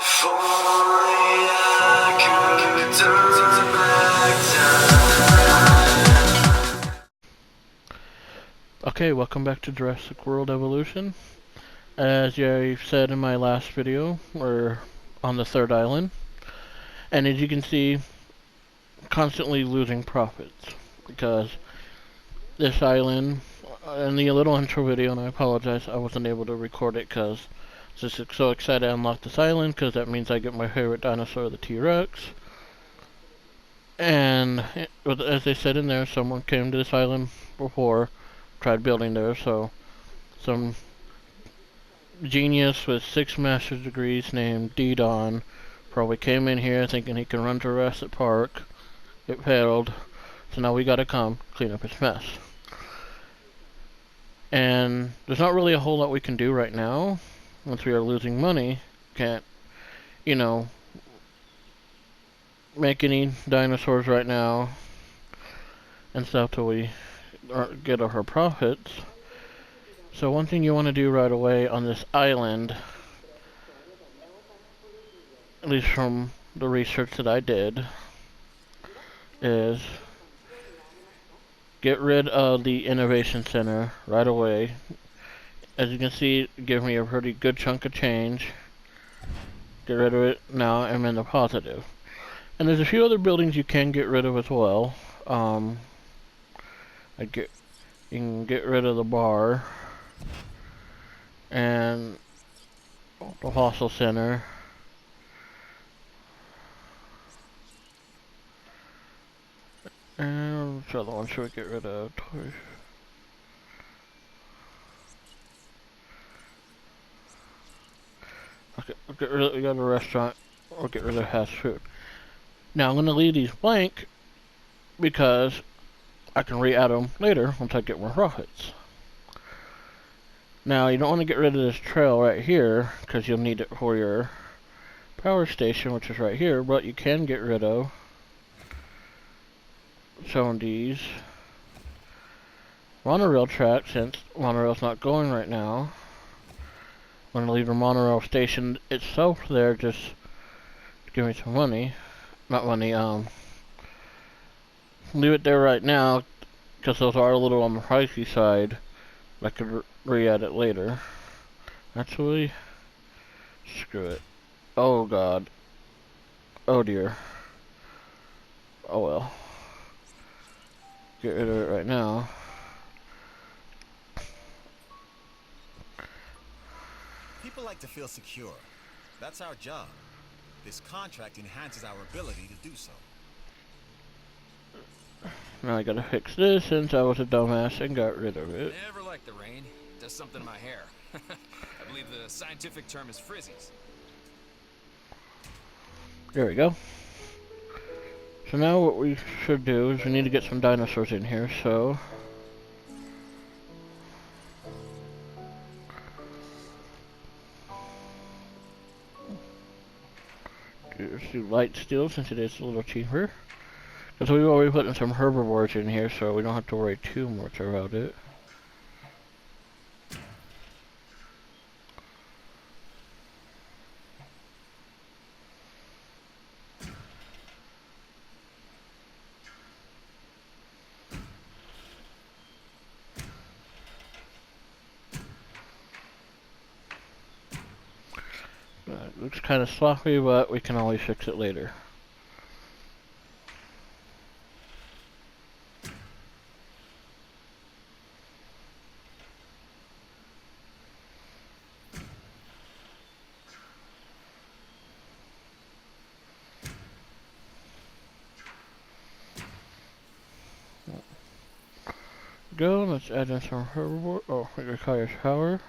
If only I could turn back time. Okay, welcome back to Jurassic World Evolution. As I said in my last video, we're on the third island, and as you can see, constantly losing profits because this island, in the little intro video, and I apologize, I wasn't able to record it because I'm just so excited to unlock this island because that means I get my favorite dinosaur, the T-Rex. And as they said in there, someone came to this island before, tried building there, so some genius with 6 master's degrees named D-Don probably came in here thinking he can run Jurassic Park. It failed, so now we gotta come clean up his mess. And there's not really a whole lot we can do right now. Once we are losing money, can't, you know, make any dinosaurs right now and stuff till we get our profits. So one thing you want to do right away on this island, at least from the research that I did, is get rid of the Innovation Center right away. As you can see, it gives me a pretty good chunk of change. Get rid of it now, I'm in the positive. And there's a few other buildings you can get rid of as well. You can get rid of the bar and the Fossil Center. And which other one should we get rid of? Okay, we got a restaurant. We'll get rid of fast food. Now I'm going to leave these blank because I can re-add them later once I get more profits. Now you don't want to get rid of this trail right here because you'll need it for your power station, which is right here, but you can get rid of some of these monorail tracks since monorail's not going right now. I'm going to leave the monorail station itself there just to give me some money. Not money, leave it there right now because those are a little on the pricey side. I could re-add it later. Actually, screw it. Oh god. Oh dear. Oh well. Get rid of it right now. People like to feel secure. That's our job. This contract enhances our ability to do so. Now I gotta fix this since I was a dumbass and got rid of it. Never liked the rain. It does something to my hair. I believe the scientific term is frizzies. There we go. So now what we should do is we need to get some dinosaurs in here, so... Let's do light steel since it is a little cheaper. Because we've already put in some herbivores in here, so we don't have to worry too much about it. It looks kind of sloppy, but we can always fix it later. Go, let's add in some herbivore. Oh, it requires power.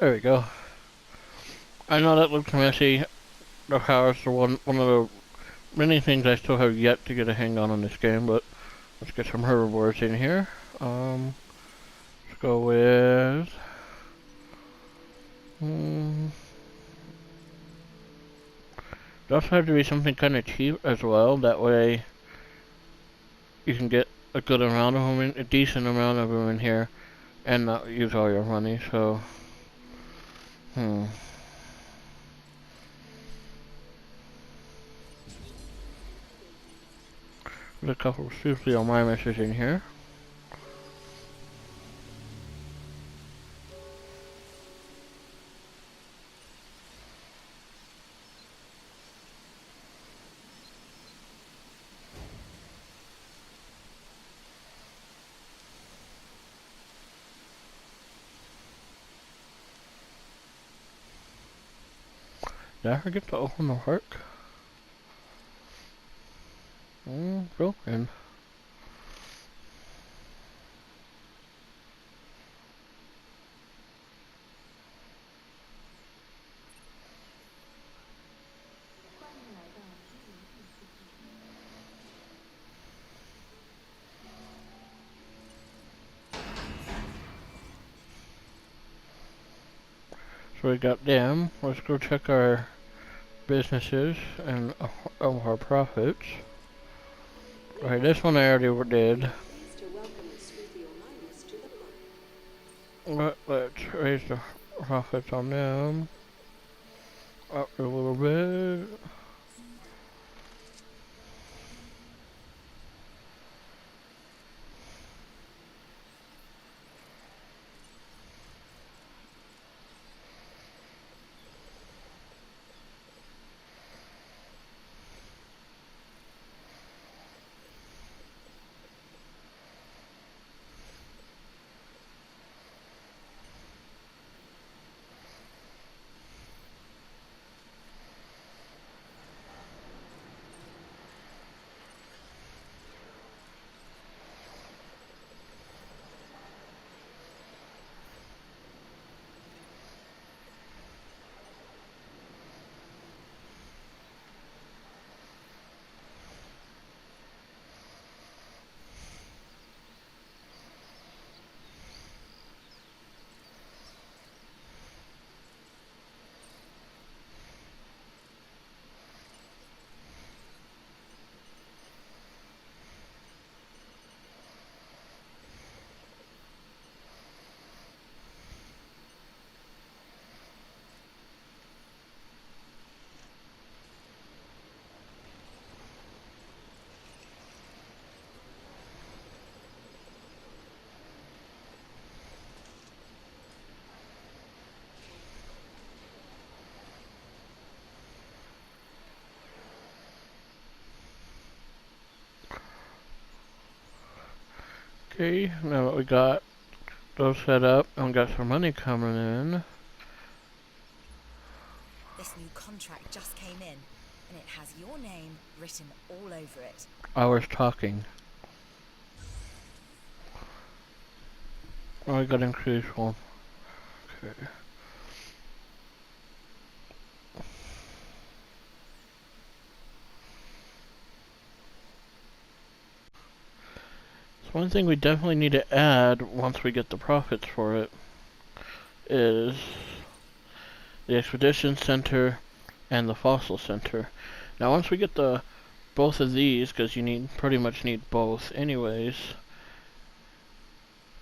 There we go. I know that looks messy. The power's the one of the many things I still have yet to get a hang on in this game, but let's get some herbivores in here. Let's go with... It also have to be something kind of cheap as well. That way you can get a good amount of them, a decent amount of them in here, and not use all your money. So, There's a couple of seriously on my message in here. Did I forget to open the park? Broken. So we got them. Let's go check our businesses and our profits. Right, this one I already did. Let's raise the profits on them up a little bit. Okay, now that we got those set up and got some money coming in. This new contract just came in, and it has your name written all over it. I was talking. Oh, I got increased one. Okay. So one thing we definitely need to add once we get the profits for it is the Expedition Center and the Fossil Center. Now once we get the both of these, because you pretty much need both anyways,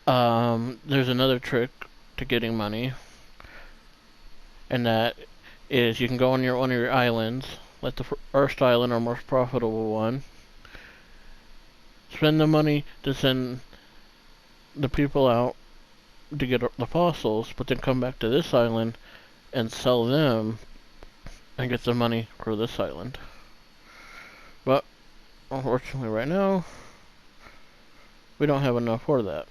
there's another trick to getting money, and that is you can go on one of your islands, let the first island, our most profitable one, spend the money to send the people out to get the fossils, but then come back to this island and sell them and get the money for this island. But unfortunately right now we don't have enough for that.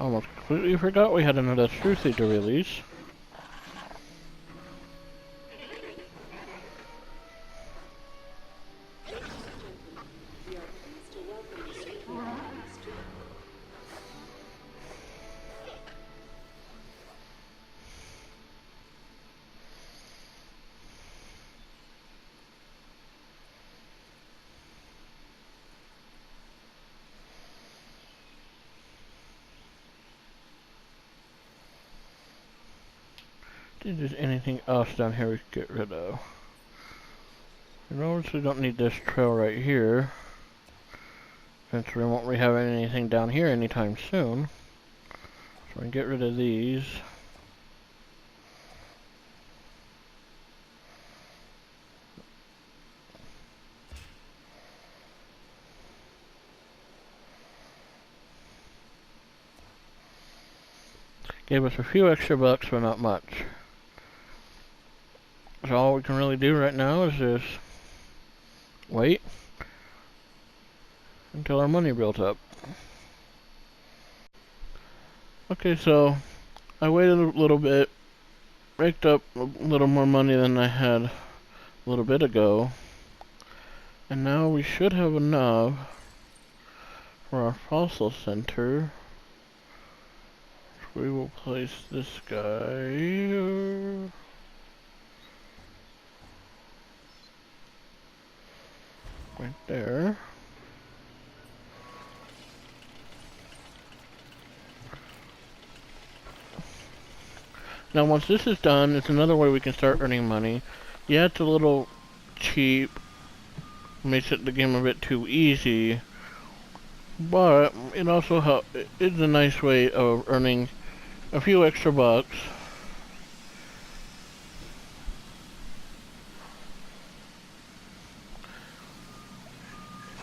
Almost completely forgot we had another Truthy to release. If there's anything else down here we could get rid of. You notice we don't need this trail right here, since we won't be having anything down here anytime soon. So we can get rid of these. Gave us a few extra bucks, but not much. So all we can really do right now is just wait until our money built up. Okay, so I waited a little bit, raked up a little more money than I had a little bit ago, and now we should have enough for our fossil center. We will place this guy here. Right there. Now once this is done, it's another way we can start earning money. Yeah, it's a little cheap. Makes it the game a bit too easy. But it also is a nice way of earning a few extra bucks.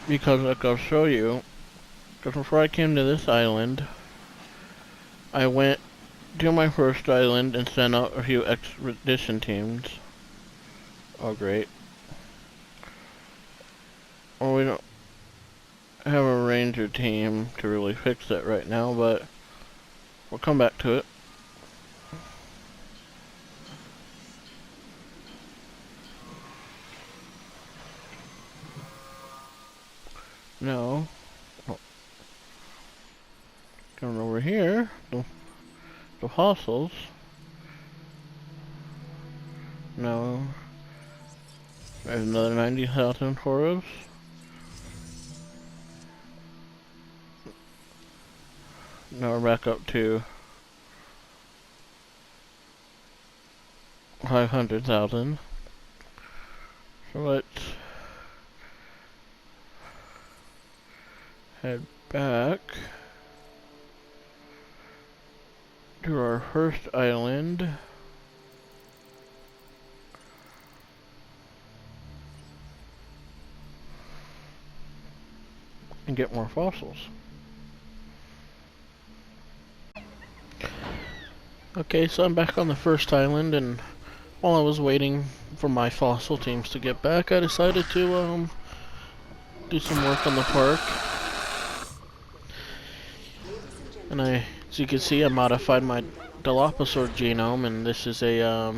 Because like I'll show you, because before I came to this island, I went to my first island and sent out a few expedition teams. Oh great. Well, we don't have a ranger team to really fix that right now, but we'll come back to it. No. Oh. Coming over here, the fossils. No. There's another 90,000 for us. Now we're back up to 500,000. So let's head back to our first island. And get more fossils. Okay, so I'm back on the first island, and while I was waiting for my fossil teams to get back, I decided to do some work on the park. And as you can see, I modified my Dilophosaur genome, and this is a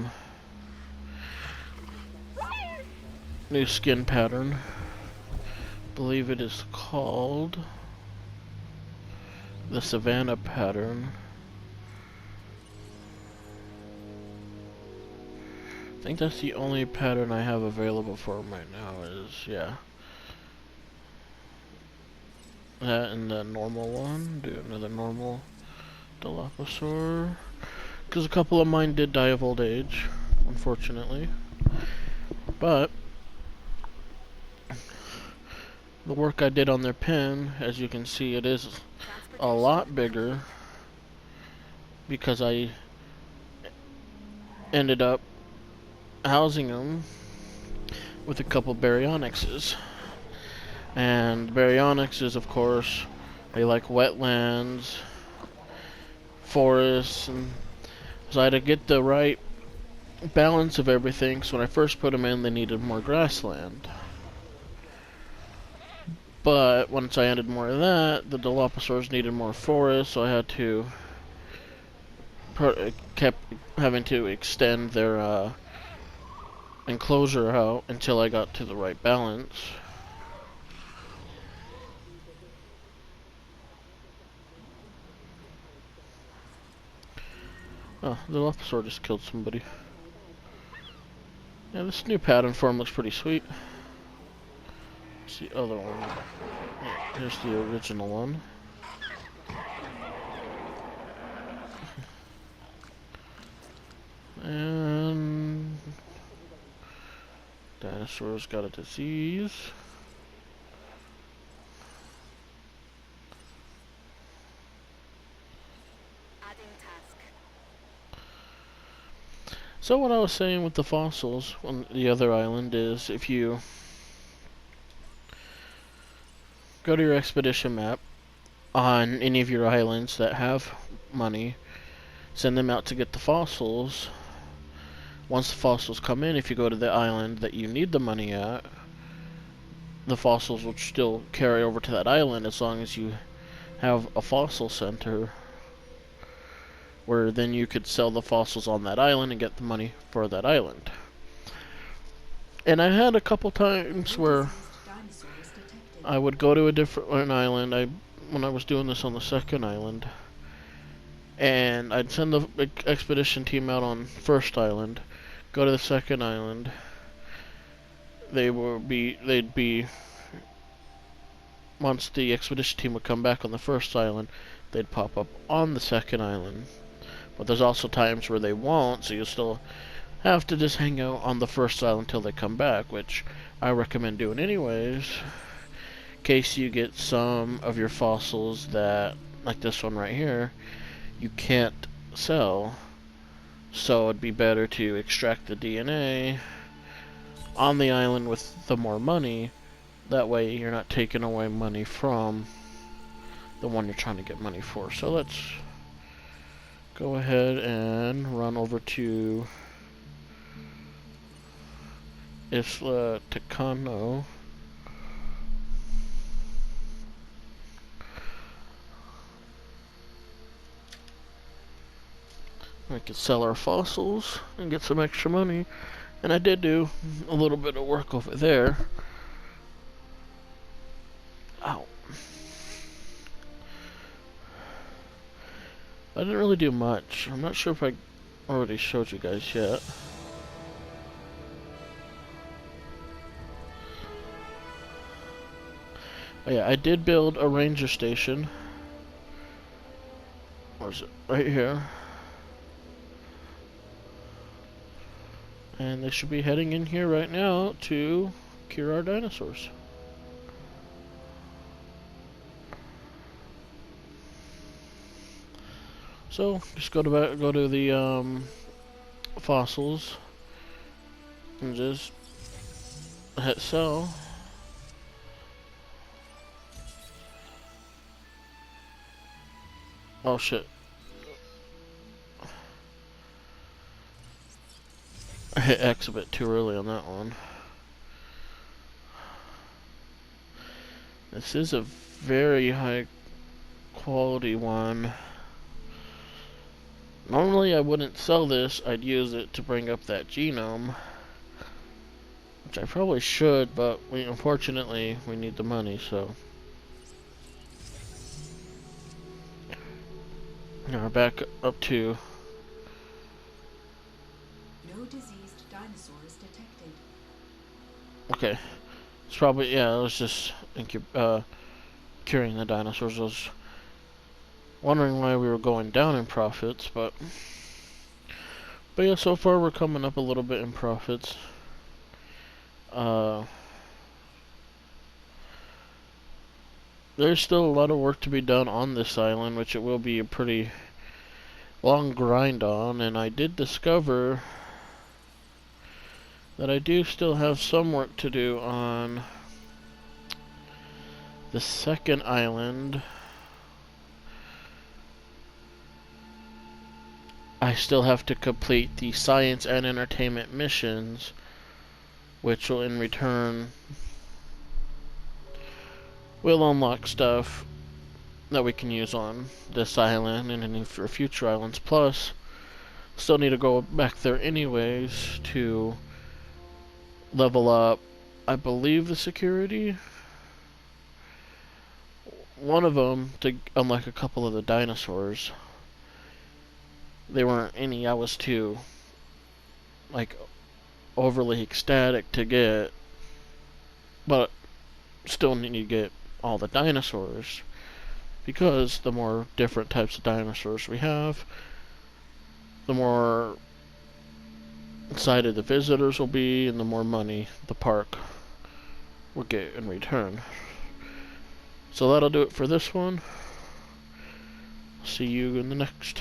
new skin pattern. I believe it is called the Savannah pattern. I think that's the only pattern I have available for him right now is, yeah. That and the normal one. Do another normal Dilophosaur. Because a couple of mine did die of old age, unfortunately. But the work I did on their pen, as you can see, it is a lot bigger. Because I ended up housing them with a couple baryonyxes. And baryonyxes, of course, they like wetlands, forests, and so I had to get the right balance of everything. So when I first put them in, they needed more grassland. But once I added more of that, the Dilophosaurs needed more forest, so I had to kept having to extend their enclosure out until I got to the right balance. Oh, the Dilophosaur just killed somebody. Yeah, this new pattern form looks pretty sweet. It's the other one. Yeah, here's the original one. And dinosaurs got a disease. Adding task. So what I was saying with the fossils on the other island is if you go to your expedition map on any of your islands that have money, send them out to get the fossils. Once the fossils come in, if you go to the island that you need the money at, the fossils will still carry over to that island as long as you have a fossil center where then you could sell the fossils on that island and get the money for that island. And I had a couple times where I would go to a different island. When I was doing this on the second island, and I'd send the expedition team out on first island, go to the second island. They'd be once the expedition team would come back on the first island, they'd pop up on the second island. But there's also times where they won't, so you'll still have to just hang out on the first island until they come back, which I recommend doing anyways, in case you get some of your fossils that, like this one right here, you can't sell. So it'd be better to extract the DNA on the island with the more money. That way you're not taking away money from the one you're trying to get money for. So let's go ahead and run over to Isla Tecano. We could sell our fossils and get some extra money. And I did do a little bit of work over there. Ow. I didn't really do much. I'm not sure if I already showed you guys yet. Oh yeah, I did build a ranger station. Where's it? Right here. And they should be heading in here right now to cure our dinosaurs. So just go to the fossils and just hit sell. Oh shit. I hit X a bit too early on that one. This is a very high quality one. Normally I wouldn't sell this, I'd use it to bring up that genome. Which I probably should, but unfortunately we need the money, so. Now we're back up to. No diseased dinosaurs detected. Okay. It's probably, yeah, it was just curing the dinosaurs. I was wondering why we were going down in profits, but yeah, so far we're coming up a little bit in profits. There's still a lot of work to be done on this island, which it will be a pretty long grind on, and I did discover that I do still have some work to do on the second island. I still have to complete the science and entertainment missions, which will in return we'll unlock stuff that we can use on this island and any for future islands. Plus, still need to go back there anyways to level up, I believe, the security. One of them to unlock a couple of the dinosaurs. They weren't any I was too, like, overly ecstatic to get, but still need to get all the dinosaurs, because the more different types of dinosaurs we have, the more excited the visitors will be, and the more money the park will get in return. So that'll do it for this one. See you in the next.